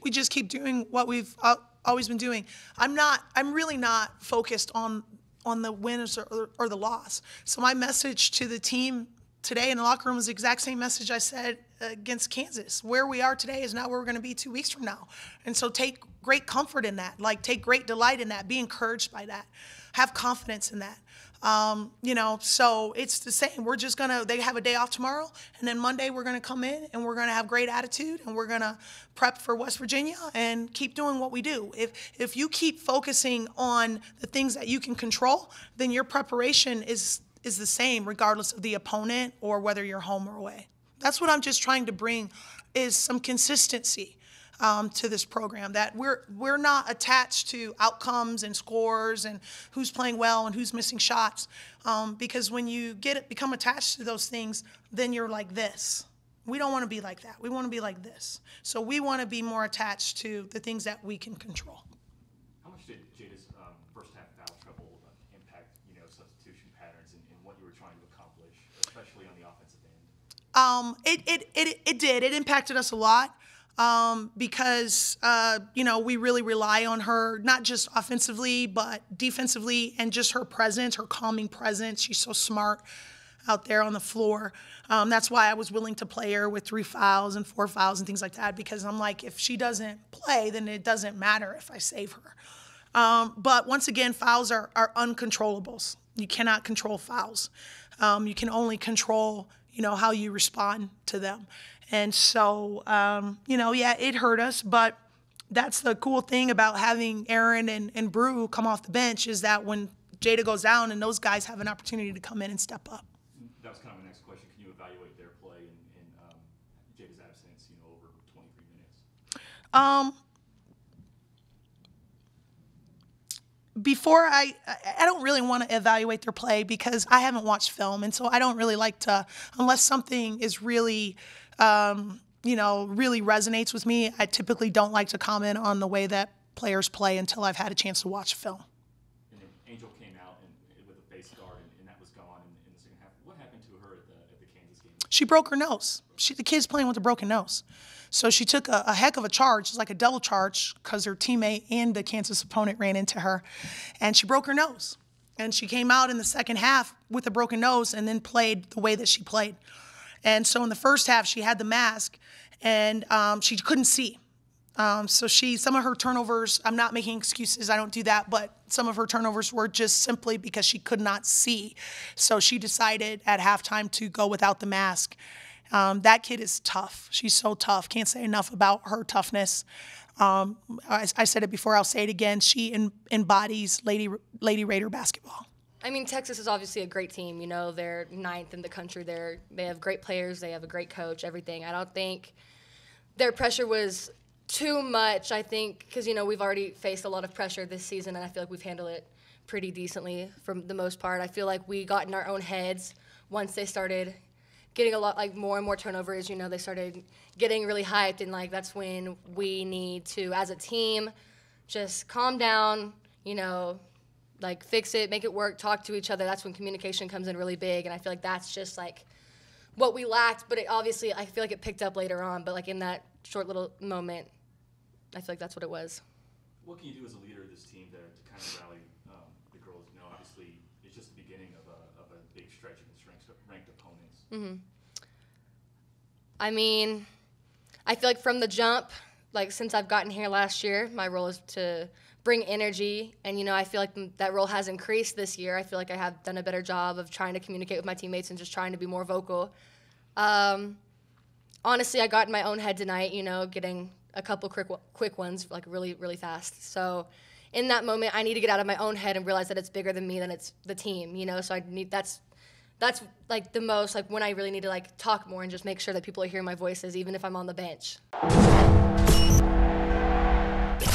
We just keep doing what we've always been doing. I'm really not focused on the wins or the loss. So my message to the team today in the locker room is the exact same message I said against Kansas. Where we are today is not where we're going to be 2 weeks from now. And so take great comfort in that. Like, take great delight in that. Be encouraged by that. Have confidence in that. So it's the same. We're just they have a day off tomorrow, and then Monday we're going to come in and we're going to have great attitude, and we're going to prep for West Virginia and keep doing what we do. If you keep focusing on the things that you can control, then your preparation is the same regardless of the opponent or whether you're home or away. That's what I'm just trying to bring, is some consistency to this program, that we're not attached to outcomes and scores and who's playing well and who's missing shots, because when you become attached to those things, then you're like this. We don't want to be like that. We want to be like this. So we want to be more attached to the things that we can control. How much did Jada's first half foul trouble impact, substitution patterns and what you were trying to accomplish, especially on the offensive end? It did. It impacted us a lot. Because we really rely on her, not just offensively, but defensively, and just her presence, her calming presence. She's so smart out there on the floor. That's why I was willing to play her with 3 fouls and 4 fouls and things like that, because I'm like, if she doesn't play, then it doesn't matter if I save her. But once again, fouls are uncontrollables. You cannot control fouls. You can only control, how you respond to them. And so, it hurt us, but that's the cool thing about having Aaron and Brew come off the bench, is that when Jada goes down and those guys have an opportunity to come in and step up. That was kind of my next question. Can you evaluate their play in Jada's absence, over 23 minutes? Before I don't really want to evaluate their play, because I haven't watched film, and so I don't really like to, unless something is really really resonates with me, I typically don't like to comment on the way that players play until I've had a chance to watch film. And then Angel came out with a face guard, and that was gone in the second half. What happened to her at the Kansas game? She broke her nose. The kid's playing with a broken nose. So she took a heck of a charge. It's like a double charge, because her teammate and the Kansas opponent ran into her, and she broke her nose. And she came out in the second half with a broken nose and then played the way that she played. And so in the first half, she had the mask, and she couldn't see. So some of her turnovers, I'm not making excuses, I don't do that, but some of her turnovers were just simply because she could not see. So she decided at halftime to go without the mask. That kid is tough. She's so tough. Can't say enough about her toughness. I said it before, I'll say it again. She embodies Lady Raider basketball. I mean, Texas is obviously a great team. They're 9th in the country. They have great players. They have a great coach, everything. I don't think their pressure was too much, I think, because, we've already faced a lot of pressure this season, and I feel like we've handled it pretty decently for the most part. I feel like we got in our own heads once they started getting a lot, more and more turnovers. They started getting really hyped, and, that's when we need to, as a team, just calm down, fix it, make it work, talk to each other. That's when communication comes in really big, and I feel like that's just, what we lacked. But obviously, I feel like it picked up later on, but, in that short little moment, I feel like that's what it was. What can you do as a leader of this team to kind of rally the girls? Obviously, it's just the beginning of a big stretch against ranked opponents. Mm-hmm. I mean, I feel like from the jump, since I've gotten here last year, my role is to bring energy, and I feel like that role has increased this year. I feel like I have done a better job of trying to communicate with my teammates and just trying to be more vocal. Honestly, I got in my own head tonight, getting a couple quick ones, really, really fast. So in that moment, I need to get out of my own head and realize that it's bigger than me, than it's the team, So I need that's the most, when I really need to talk more and just make sure that people are hearing my voices, even if I'm on the bench.